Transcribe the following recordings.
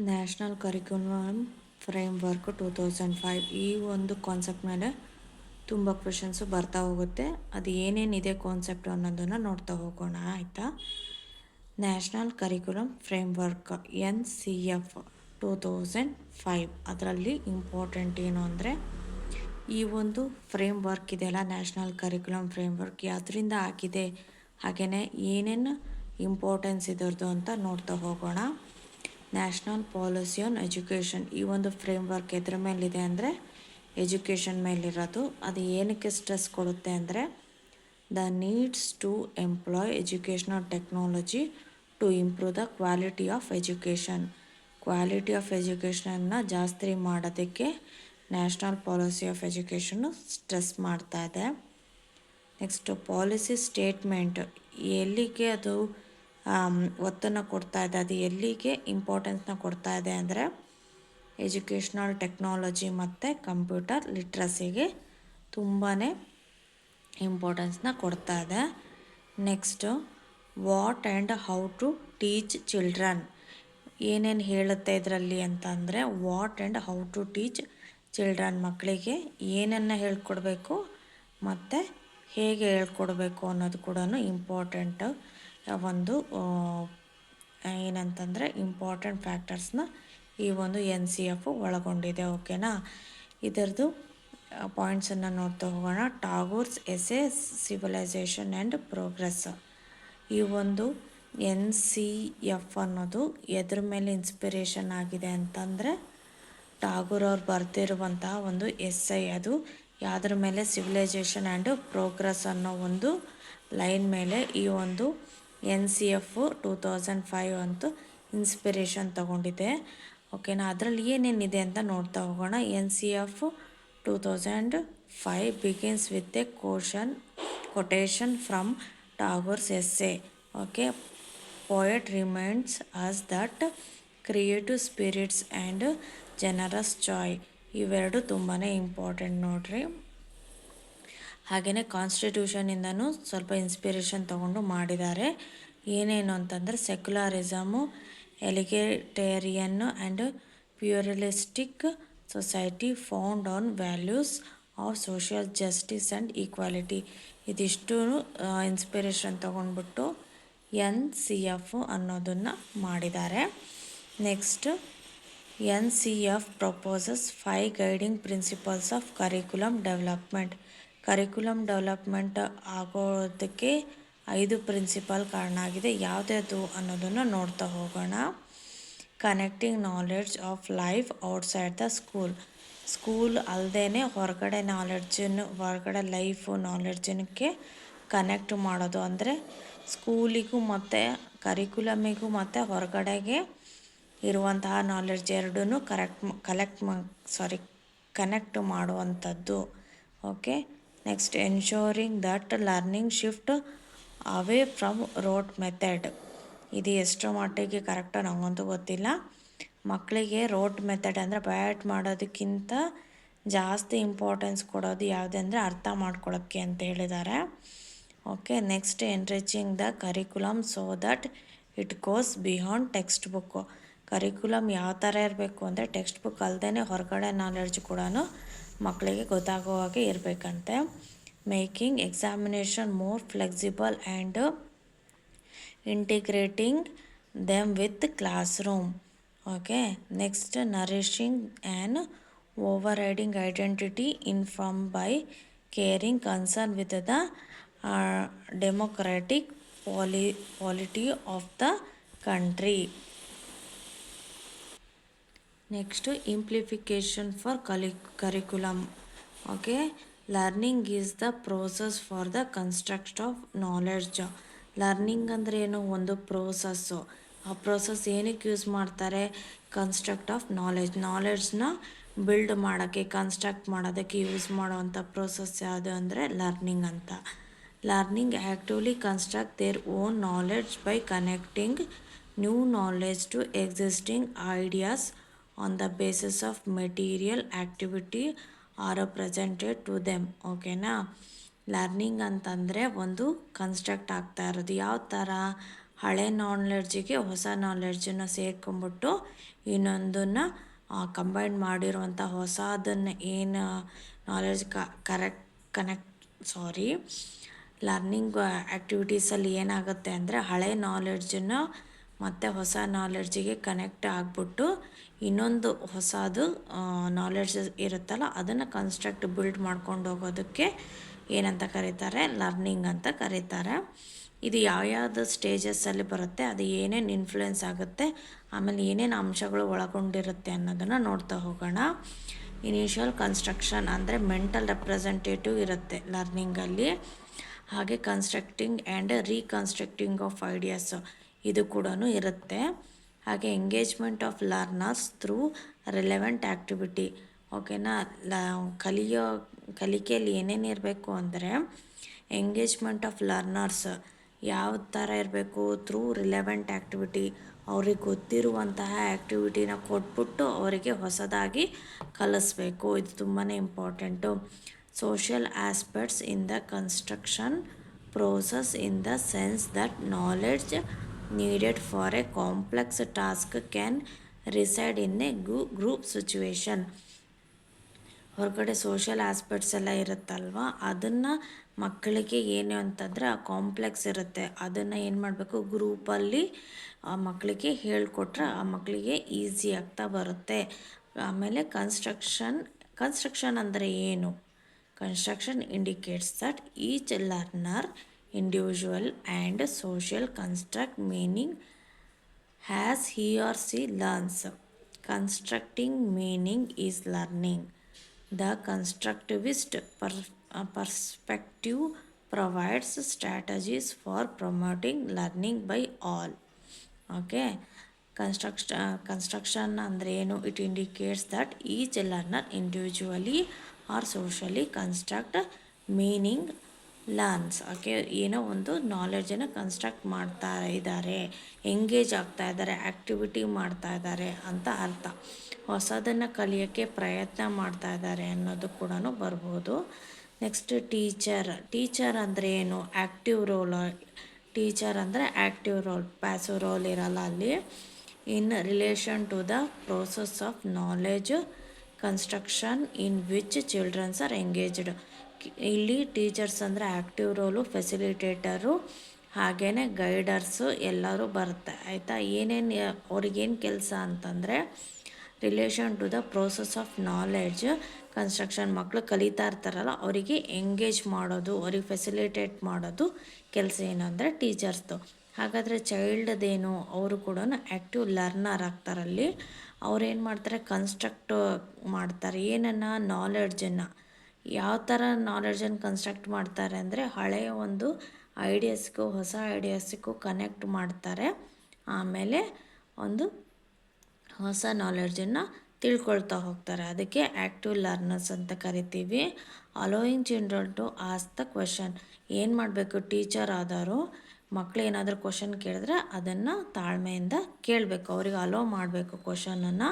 National curriculum framework 2005 ಈ ಒಂದು concept ಮೇಲೆ ತುಂಬ ಕ್ವೆಶನ್ಸು ಬರ್ತಾ ಹೋಗುತ್ತೆ. ಅದು ಏನೇನಿದೆ ಕಾನ್ಸೆಪ್ಟ್ ಅನ್ನೋದನ್ನು ನೋಡ್ತಾ ಹೋಗೋಣ ಆಯಿತಾ. ನ್ಯಾಷನಲ್ ಕರಿಕ್ಯುಲಮ್ ಫ್ರೇಮ್ವರ್ಕ್ NCF 2005 ಅದರಲ್ಲಿ ಇಂಪಾರ್ಟೆಂಟ್ ಏನು ಅಂದರೆ ಈ ಒಂದು ಫ್ರೇಮ್ವರ್ಕ್ ಇದೆಯಲ್ಲ, ನ್ಯಾಷನಲ್ ಕರಿಕ್ಯುಲಮ್ ಫ್ರೇಮ್ವರ್ಕ್ ಯಾವುದರಿಂದ ಆಗಿದೆ, ಹಾಗೆಯೇ ಏನೇನು ಇಂಪಾರ್ಟೆನ್ಸ್ ಇದರದು ಅಂತ ನೋಡ್ತಾ ಹೋಗೋಣ. ನ್ಯಾಷನಲ್ ಪಾಲಿಸಿ ಆನ್ ಎಜುಕೇಷನ್ ಈ ಒಂದು ಫ್ರೇಮ್ವರ್ಕ್ ಎದ್ರ ಮೇಲಿದೆ ಅಂದರೆ ಎಜುಕೇಷನ್ ಮೇಲಿರೋದು. ಅದು ಏನಕ್ಕೆ ಸ್ಟ್ರೆಸ್ ಕೊಡುತ್ತೆ ಅಂದರೆ the needs to employ educational technology to improve the quality of education. Quality of ಎಜುಕೇಷನನ್ನು ಜಾಸ್ತಿ ಮಾಡೋದಕ್ಕೆ ನ್ಯಾಷನಲ್ ಪಾಲಿಸಿ ಆಫ್ ಎಜುಕೇಷನ್ನು ಸ್ಟ್ರೆಸ್ ಮಾಡ್ತಾ ಇದೆ. ನೆಕ್ಸ್ಟು ಪಾಲಿಸಿ ಸ್ಟೇಟ್ಮೆಂಟ್ ಎಲ್ಲಿಗೆ ಅದು ಒತ್ತನ್ನು ಕೊಡ್ತಾ ಇದೆ, ಅದು ಎಲ್ಲಿಗೆ ಇಂಪಾರ್ಟೆನ್ಸ್ನ ಕೊಡ್ತಾ ಇದೆ ಅಂದರೆ ಎಜುಕೇಷ್ನಲ್ ಟೆಕ್ನಾಲಜಿ ಮತ್ತು ಕಂಪ್ಯೂಟರ್ ಲಿಟ್ರಸಿಗೆ ತುಂಬಾ ಇಂಪಾರ್ಟೆನ್ಸ್ನ ಕೊಡ್ತಾ ಇದೆ. Next what and how to teach children ಏನೇನು ಹೇಳುತ್ತೆ ಇದರಲ್ಲಿ ಅಂತಂದರೆ what and how to teach children, ಮಕ್ಕಳಿಗೆ ಏನನ್ನು ಹೇಳ್ಕೊಡ್ಬೇಕು ಮತ್ತು ಹೇಗೆ ಹೇಳ್ಕೊಡ್ಬೇಕು ಅನ್ನೋದು ಕೂಡ ಇಂಪಾರ್ಟೆಂಟ್ ಒಂದು ಏನಂತಂದರೆ ಇಂಪಾರ್ಟೆಂಟ್ ಫ್ಯಾಕ್ಟರ್ಸ್ನ ಈ ಒಂದು NCF ಒಳಗೊಂಡಿದೆ. ಓಕೆನಾ. ಇದರದ್ದು ಪಾಯಿಂಟ್ಸನ್ನು ನೋಡ್ತಾ ಹೋಗೋಣ. ಟಾಗೋರ್ಸ್ ಎಸೆ ಸಿವಿಲೈಸೇಷನ್ ಆ್ಯಂಡ್ ಪ್ರೋಗ್ರೆಸ್. ಈ ಒಂದು NCF ಅನ್ನೋದು ಎದ್ರ ಮೇಲೆ ಇನ್ಸ್ಪಿರೇಷನ್ ಆಗಿದೆ ಅಂತಂದರೆ ಟಾಗೋರ್ ಅವ್ರು ಬರ್ತಿರುವಂತಹ ಒಂದು ಎಸ್ಸೈ. ಅದು ಯಾವುದ್ರ ಮೇಲೆ, ಸಿವಿಲೈಸೇಷನ್ ಆ್ಯಂಡ್ ಪ್ರೋಗ್ರೆಸ್ ಅನ್ನೋ ಒಂದು ಲೈನ್ ಮೇಲೆ ಈ ಒಂದು NCF 2005 ಅಂತೂ ಇನ್ಸ್ಪಿರೇಷನ್ ತಗೊಂಡಿದೆ. ಓಕೆನಾ. ಅದರಲ್ಲಿ ಏನೇನಿದೆ ಅಂತ ನೋಡ್ತಾ ಹೋಗೋಣ. NCF 2005 begins with a quotation from Tagore's essay. Okay. Poet reminds us that creative spirits and generous joy ಇವೆರಡು ತುಂಬಾ ಇಂಪಾರ್ಟೆಂಟ್ ನೋಡ್ರಿ. ಹಾಗೆಯೇ ಕಾನ್ಸ್ಟಿಟ್ಯೂಷನಿಂದನೂ ಸ್ವಲ್ಪ ಇನ್ಸ್ಪಿರೇಷನ್ ತೊಗೊಂಡು ಮಾಡಿದ್ದಾರೆ. ಏನೇನು ಅಂತಂದರೆ secularism, egalitarian and pluralistic society found on values of social justice and equality. ಇದಿಷ್ಟು ಇನ್ಸ್ಪಿರೇಷನ್ ತೊಗೊಂಡ್ಬಿಟ್ಟು NCF ಅನ್ನೋದನ್ನು ಮಾಡಿದ್ದಾರೆ. Next NCF proposes 5 guiding principles of curriculum development. Curriculum development ಆಗೋದಕ್ಕೆ 5 ಪ್ರಿನ್ಸಿಪಲ್ ಕಾರಣ ಆಗಿದೆ. ಯಾವುದ್ಯಾವುದು ಅನ್ನೋದನ್ನು ನೋಡ್ತಾ ಹೋಗೋಣ. Connecting knowledge of life outside the school. School ಅಲ್ಲದೇ ಹೊರಗಡೆ ಹೊರಗಡೆ ಲೈಫು ನಾಲೆಡ್ಜನಕ್ಕೆ ಕನೆಕ್ಟ್ ಮಾಡೋದು. ಅಂದರೆ ಸ್ಕೂಲಿಗೂ ಮತ್ತು ಕರಿಕ್ಯುಲಮಿಗೂ ಮತ್ತು ಹೊರಗಡೆಗೆ ಇರುವಂತಹ ನಾಲೆಡ್ಜ್ ಎರಡೂ ಕನೆಕ್ಟ್ ಮಾಡುವಂಥದ್ದು. Okay. Next ensuring that learning shift away from wrote method. ಇದು ಎಷ್ಟರ ಮಟ್ಟಿಗೆ ಕರೆಕ್ಟೋ ನನಗಂತೂ ಗೊತ್ತಿಲ್ಲ. ಮಕ್ಕಳಿಗೆ ರೋಟ್ ಮೆಥಡ್ ಅಂದರೆ ಬ್ಯಾಟ್ ಮಾಡೋದಕ್ಕಿಂತ ಜಾಸ್ತಿ ಇಂಪಾರ್ಟೆನ್ಸ್ ಕೊಡೋದು ಯಾವುದಂದರೆ ಅರ್ಥ ಮಾಡ್ಕೊಳ್ಳೋಕ್ಕೆ ಅಂತ ಹೇಳಿದ್ದಾರೆ. Okay. Next enriching the curriculum so that it goes beyond text book. Curriculum ಯಾವ ಥರ ಇರಬೇಕು ಅಂದರೆ ಟೆಕ್ಸ್ಟ್ ಬುಕ್ ಅಲ್ಲದೇ ಹೊರಗಡೆ ನಾಲೆಡ್ಜ್ ಕೂಡ ಮಕ್ಕಳಿಗೆ ಗೊತ್ತಾಗೋ ಹಾಗೆ ಇರಬೇಕಂತೆ. Making examination more flexible and integrating them with classroom. Okay. Next nourishing an overriding identity informed by caring concern with the democratic polity of the country. Next implication for curriculum. Okay. Learning is the process for the construct of knowledge. Learning ಅಂದರೆ ಏನು, ಒಂದು process. ಆ process ಏನಕ್ಕೆ use ಮಾಡ್ತಾರೆ, construct of ನಾಲೆಡ್ಜ್ನ build ಮಾಡೋಕ್ಕೆ, construct ಮಾಡೋದಕ್ಕೆ use ಮಾಡೋವಂಥ ಪ್ರೋಸೆಸ್ ಯಾವುದು ಅಂದರೆ ಲರ್ನಿಂಗ್ ಅಂತ. Learning actively construct their own knowledge by connecting new knowledge to existing ideas on the basis of material activity are presented to them. ಓಕೆನಾ. Learning ಅಂತಂದರೆ ಒಂದು ಕನ್ಸ್ಟ್ರಕ್ಟ್ ಆಗ್ತಾ ಇರೋದು ಯಾವ ಥರ, ಹಳೆ ನಾಲೆಡ್ಜಿಗೆ ಹೊಸ ನಾಲೆಡ್ಜನ್ನು ಸೇರ್ಕೊಂಬಿಟ್ಟು ಇನ್ನೊಂದನ್ನು ಕಂಬೈನ್ ಮಾಡಿರುವಂಥ ಹೊಸದನ್ನು ಏನು ನಾಲೆಡ್ಜ್ ಲರ್ನಿಂಗ್ ಆ್ಯಕ್ಟಿವಿಟೀಸಲ್ಲಿ ಏನಾಗುತ್ತೆ ಅಂದರೆ ಹಳೆ ನಾಲೆಡ್ಜನ್ನು ಮತ್ತು ಹೊಸ ನಾಲೆಡ್ಜಿಗೆ ಕನೆಕ್ಟ್ ಆಗಿಬಿಟ್ಟು ಇನ್ನೊಂದು ಹೊಸದು ನಾಲೆಡ್ಜ್ ಇರುತ್ತಲ್ಲ ಅದನ್ನು ಬಿಲ್ಡ್ ಮಾಡ್ಕೊಂಡು ಹೋಗೋದಕ್ಕೆ ಏನಂತ ಕರೀತಾರೆ, ಲರ್ನಿಂಗ್ ಅಂತ ಕರೀತಾರೆ. ಇದು ಯಾವ್ಯಾವುದು ಸ್ಟೇಜಸ್ಸಲ್ಲಿ ಬರುತ್ತೆ, ಅದು ಏನೇನು ಇನ್ಫ್ಲುಯೆನ್ಸ್ ಆಗುತ್ತೆ, ಆಮೇಲೆ ಏನೇನು ಅಂಶಗಳು ಒಳಗೊಂಡಿರುತ್ತೆ ಅನ್ನೋದನ್ನು ನೋಡ್ತಾ ಹೋಗೋಣ. ಇನಿಷಿಯಲ್ ಕನ್ಸ್ಟ್ರಕ್ಷನ್ ಅಂದರೆ ಮೆಂಟಲ್ ರೆಪ್ರೆಸೆಂಟೇಟಿವ್ ಇರುತ್ತೆ ಲರ್ನಿಂಗಲ್ಲಿ. ಹಾಗೆ constructing and reconstructing of ideas ಇದು ಕೂಡ ಇರುತ್ತೆ. ಹಾಗೆ engagement of learners through relevant activity. ಓಕೆನಾ, ಕಲಿಕೆಯಲ್ಲಿ ಏನೇನು ಇರಬೇಕು ಅಂದರೆ ಎಂಗೇಜ್ಮೆಂಟ್ ಆಫ್ ಲರ್ನರ್ಸ್ ಯಾವ ಥರ ಇರಬೇಕು, ಥ್ರೂ ರಿಲೆವೆಂಟ್ ಆ್ಯಕ್ಟಿವಿಟಿ, ಅವ್ರಿಗೆ ಗೊತ್ತಿರುವಂತಹ ಆ್ಯಕ್ಟಿವಿಟಿನ ಕೊಟ್ಬಿಟ್ಟು ಅವರಿಗೆ ಹೊಸದಾಗಿ ಕಲಿಸ್ಬೇಕು. ಇದು ತುಂಬಾ important. Social aspects in the construction process in the sense that knowledge needed for A complex task can reside in a group situation. ಹೊರಗಡೆ ಸೋಷಿಯಲ್ ಆಸ್ಪೆಕ್ಟ್ಸ್ ಎಲ್ಲ ಇರುತ್ತಲ್ವ, ಅದನ್ನು ಮಕ್ಕಳಿಗೆ ಏನು ಅಂತಂದರೆ ಆ ಕಾಂಪ್ಲೆಕ್ಸ್ ಇರುತ್ತೆ, ಅದನ್ನು ಏನು ಮಾಡಬೇಕು, ಗ್ರೂಪಲ್ಲಿ ಆ ಮಕ್ಕಳಿಗೆ ಹೇಳಿಕೊಟ್ರೆ ಆ ಮಕ್ಕಳಿಗೆ ಈಸಿ ಆಗ್ತಾ ಬರುತ್ತೆ. ಆಮೇಲೆ ಕನ್ಸ್ಟ್ರಕ್ಷನ್ ಅಂದರೆ ಏನು? Construction indicates that each learner individual and social construct meaning has he or she learns. Constructing meaning is learning. The constructivist perspective provides strategies for promoting learning by all. Okay, construction ಅಂದರೆ ಏನು? It indicates that each learner individually or socially construct meaning learns. Okay, ಏನೋ ಒಂದು ನಾಲೆಡ್ಜನ್ನು construct ಮಾಡ್ತಾ ಇದ್ದಾರೆ, engage ಆಗ್ತಾ ಇದ್ದಾರೆ, activity ಮಾಡ್ತಾ ಇದ್ದಾರೆ ಅಂತ ಅರ್ಥ. ಹೊಸದನ್ನು ಕಲಿಯೋಕ್ಕೆ ಪ್ರಯತ್ನ ಮಾಡ್ತಾ ಇದ್ದಾರೆ ಅನ್ನೋದು ಕೂಡ ಬರ್ಬೋದು. ನೆಕ್ಸ್ಟ್ ಟೀಚರ್ ಅಂದರೆ ಏನು? Active role. ಟೀಚರ್ ಅಂದರೆ ಆ್ಯಕ್ಟಿವ್ ರೋಲ್, ಪ್ಯಾಸಿವ್ ರೋಲ್ ಇರಲ್ಲ ಅಲ್ಲಿ. In relation to the process of knowledge construction in which childrens are engaged. ಇಲ್ಲಿ ಟೀಚರ್ಸ್ ಅಂದರೆ ಆ್ಯಕ್ಟಿವ್ ರೋಲು, ಫೆಸಿಲಿಟೇಟರು, ಹಾಗೆಯೇ ಗೈಡರ್ಸು ಎಲ್ಲರೂ ಬರುತ್ತೆ. ಆಯಿತಾ? ಏನೇನು ಅವ್ರಿಗೇನು ಕೆಲಸ ಅಂತಂದರೆ relation to the process of knowledge construction. ಮಕ್ಕಳು ಕಲಿತಾ ಇರ್ತಾರಲ್ಲ ಅವರಿಗೆ ಎಂಗೇಜ್ ಮಾಡೋದು, ಅವ್ರಿಗೆ ಫೆಸಿಲಿಟೇಟ್ ಮಾಡೋದು ಕೆಲಸ ಏನಂದರೆ ಟೀಚರ್ಸ್ದು. ಹಾಗಾದರೆ ಚೈಲ್ಡ್ದೇನು? ಅವರು ಕೂಡ ಆ್ಯಕ್ಟಿವ್ ಲರ್ನರ್ ಆಗ್ತಾರಲ್ಲಿ. ಅವ್ರೇನು ಮಾಡ್ತಾರೆ, ಕನ್ಸ್ಟ್ರಕ್ಟ್ ಮಾಡ್ತಾರೆ. ಏನನ್ನು? ನಾಲೆಡ್ಜನ್ನು. ಯಾವ ಥರ ನಾಲೆಡ್ಜನ್ನು ಕನ್ಸ್ಟ್ರಕ್ಟ್ ಮಾಡ್ತಾರೆ ಅಂದರೆ ಹಳೆಯ ಒಂದು ಐಡಿಯಾಸ್ಗೂ ಹೊಸ ಐಡಿಯಾಸ್ಗೂ ಕನೆಕ್ಟ್ ಮಾಡ್ತಾರೆ. ಆಮೇಲೆ ಒಂದು ಹೊಸ ನಾಲೆಡ್ಜನ್ನು ತಿಳ್ಕೊಳ್ತಾ ಹೋಗ್ತಾರೆ. ಅದಕ್ಕೆ ಆ್ಯಕ್ಟಿವ್ ಲರ್ನರ್ಸ್ ಅಂತ ಕರಿತೀವಿ. Allowing children to ask the question. ಏನು ಮಾಡಬೇಕು? ಟೀಚರ್ ಆದವರು ಮಕ್ಕಳು ಏನಾದರೂ ಕ್ವಶನ್ ಕೇಳಿದ್ರೆ ಅದನ್ನು ತಾಳ್ಮೆಯಿಂದ ಕೇಳಬೇಕು, ಅವ್ರಿಗೆ ಅಲೋ ಮಾಡಬೇಕು ಕ್ವಶನನ್ನು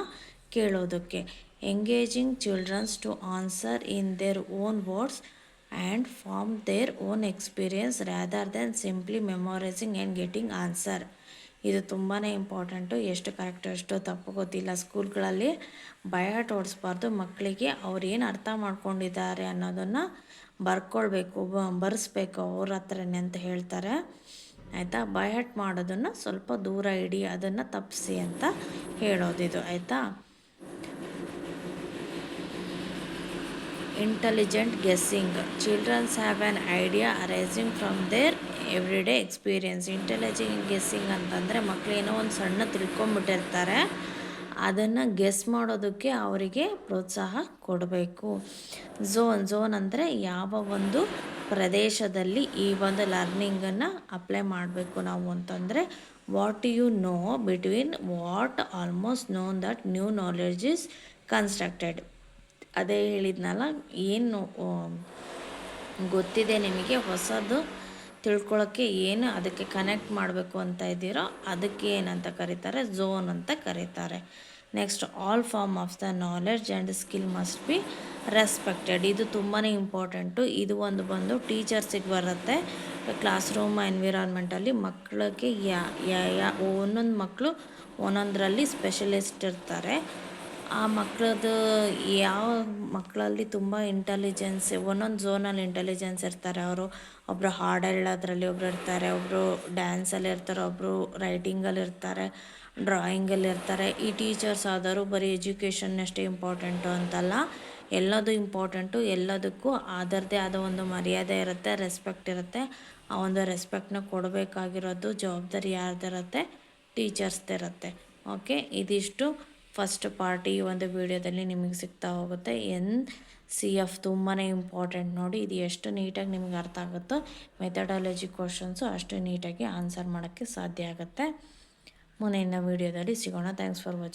ಕೇಳೋದಕ್ಕೆ. Engaging childrens to answer in their own words and form their own experience rather than simply memorising and getting answer. ಇದು ತುಂಬಾ ಇಂಪಾರ್ಟೆಂಟು. ಎಷ್ಟು ಕರೆಕ್ಟ್ ಎಷ್ಟು ತಪ್ಪು ಗೊತ್ತಿಲ್ಲ. ಸ್ಕೂಲ್ಗಳಲ್ಲಿ ಬಯಾಟ್ ಓಡಿಸ್ಬಾರ್ದು. ಮಕ್ಕಳಿಗೆ ಅವ್ರು ಏನು ಅರ್ಥ ಮಾಡ್ಕೊಂಡಿದ್ದಾರೆ ಅನ್ನೋದನ್ನು ಬರ್ಕೊಳ್ಬೇಕು, ಬರೆಸ್ಬೇಕು ಅವ್ರ ಹತ್ರನೇ ಅಂತ ಹೇಳ್ತಾರೆ. ಆಯಿತಾ? ಬಯಾಟ್ ಮಾಡೋದನ್ನು ಸ್ವಲ್ಪ ದೂರ ಇಡಿ, ಅದನ್ನು ತಪ್ಪಿಸಿ ಅಂತ ಹೇಳೋದಿದು. ಆಯಿತಾ? Intelligent guessing. Childrens have an idea arising from their everyday experience. Intelligent guessing ಅಂತಂದರೆ ಮಕ್ಕಳು ಏನೋ ಒಂದು ಸಣ್ಣ ತಿಳ್ಕೊಂಬಿಟ್ಟಿರ್ತಾರೆ, ಅದನ್ನು ಗೆಸ್ ಮಾಡೋದಕ್ಕೆ ಅವರಿಗೆ ಪ್ರೋತ್ಸಾಹ ಕೊಡಬೇಕು. ಝೋನ್ ಅಂದರೆ ಯಾವ ಒಂದು ಪ್ರದೇಶದಲ್ಲಿ ಈ ಒಂದು ಲರ್ನಿಂಗನ್ನು ಅಪ್ಲೈ ಮಾಡಬೇಕು ನಾವು ಅಂತಂದರೆ what you know between what almost known that new knowledge is constructed. ಅದೇ ಹೇಳಿದ್ನಲ್ಲ, ಏನು ಗೊತ್ತಿದೆ ನಿಮಗೆ ಹೊಸದು ತಿಳ್ಕೊಳ್ಳೋಕ್ಕೆ, ಏನು ಅದಕ್ಕೆ ಕನೆಕ್ಟ್ ಮಾಡಬೇಕು ಅಂತ ಇದ್ದೀರೋ ಅದಕ್ಕೆ ಏನಂತ ಕರೀತಾರೆ? ಝೋನ್ ಅಂತ ಕರೀತಾರೆ. Next all form of the knowledge and skill must be respected. ಇದು ತುಂಬಾ ಇಂಪಾರ್ಟೆಂಟು. ಇದು ಒಂದು ಬಂದು ಟೀಚರ್ಸಿಗೆ ಬರುತ್ತೆ. ಕ್ಲಾಸ್ ರೂಮ್ ಎನ್ವಿರಾನ್ಮೆಂಟಲ್ಲಿ ಮಕ್ಕಳಿಗೆ ಒಂದೊಂದು ಮಕ್ಕಳು ಒಂದೊಂದರಲ್ಲಿ ಸ್ಪೆಷಲಿಸ್ಟ್ ಇರ್ತಾರೆ. ಆ ಮಕ್ಕಳದ್ದು ಯಾವ ಮಕ್ಕಳಲ್ಲಿ ತುಂಬ ಇಂಟೆಲಿಜೆನ್ಸ್, ಒಂದೊಂದು ಝೋನಲ್ಲಿ ಇಂಟೆಲಿಜೆನ್ಸ್ ಇರ್ತಾರೆ. ಅವರು ಒಬ್ಬರು ಹಾಡು ಹೇಳೋದ್ರಲ್ಲಿ ಒಬ್ಬರು ಇರ್ತಾರೆ, ಒಬ್ಬರು ಡ್ಯಾನ್ಸಲ್ಲಿ ಇರ್ತಾರೆ, ಒಬ್ಬರು ರೈಟಿಂಗಲ್ಲಿ ಇರ್ತಾರೆ, ಡ್ರಾಯಿಂಗಲ್ಲಿ ಇರ್ತಾರೆ. ಈ ಟೀಚರ್ಸ್ ಆದರೂ ಬರೀ ಎಜುಕೇಷನ್ ಅಷ್ಟೇ ಇಂಪಾರ್ಟೆಂಟು ಅಂತಲ್ಲ, ಎಲ್ಲದೂ ಇಂಪಾರ್ಟೆಂಟು. ಎಲ್ಲದಕ್ಕೂ ಅದರದ್ದೇ ಆದ ಒಂದು ಮರ್ಯಾದೆ ಇರುತ್ತೆ, ರೆಸ್ಪೆಕ್ಟ್ ಇರುತ್ತೆ. ಆ ಒಂದು ರೆಸ್ಪೆಕ್ಟ್ನ ಕೊಡಬೇಕಾಗಿರೋದು ಜವಾಬ್ದಾರಿ ಯಾರ್ದಿರುತ್ತೆ? ಟೀಚರ್ಸ್ದಿರುತ್ತೆ. ಓಕೆ, ಇದಿಷ್ಟು ಫಸ್ಟ್ ಪಾರ್ಟ್. ಈ ಒಂದು ವಿಡಿಯೋದಲ್ಲಿ ನಿಮಗೆ ಸಿಗ್ತಾ ಹೋಗುತ್ತೆ. NCF ತುಂಬಾ ಇಂಪಾರ್ಟೆಂಟ್ ನೋಡಿ. ಇದು ಎಷ್ಟು ನೀಟಾಗಿ ನಿಮಗೆ ಅರ್ಥ ಆಗುತ್ತೋ ಮೆಥಡಾಲಜಿ ಕ್ವಶನ್ಸು ಅಷ್ಟು ನೀಟಾಗಿ ಆನ್ಸರ್ ಮಾಡೋಕ್ಕೆ ಸಾಧ್ಯ ಆಗುತ್ತೆ. ಮುಂದಿನ ವಿಡಿಯೋದಲ್ಲಿ ಸಿಗೋಣ. Thanks for watching.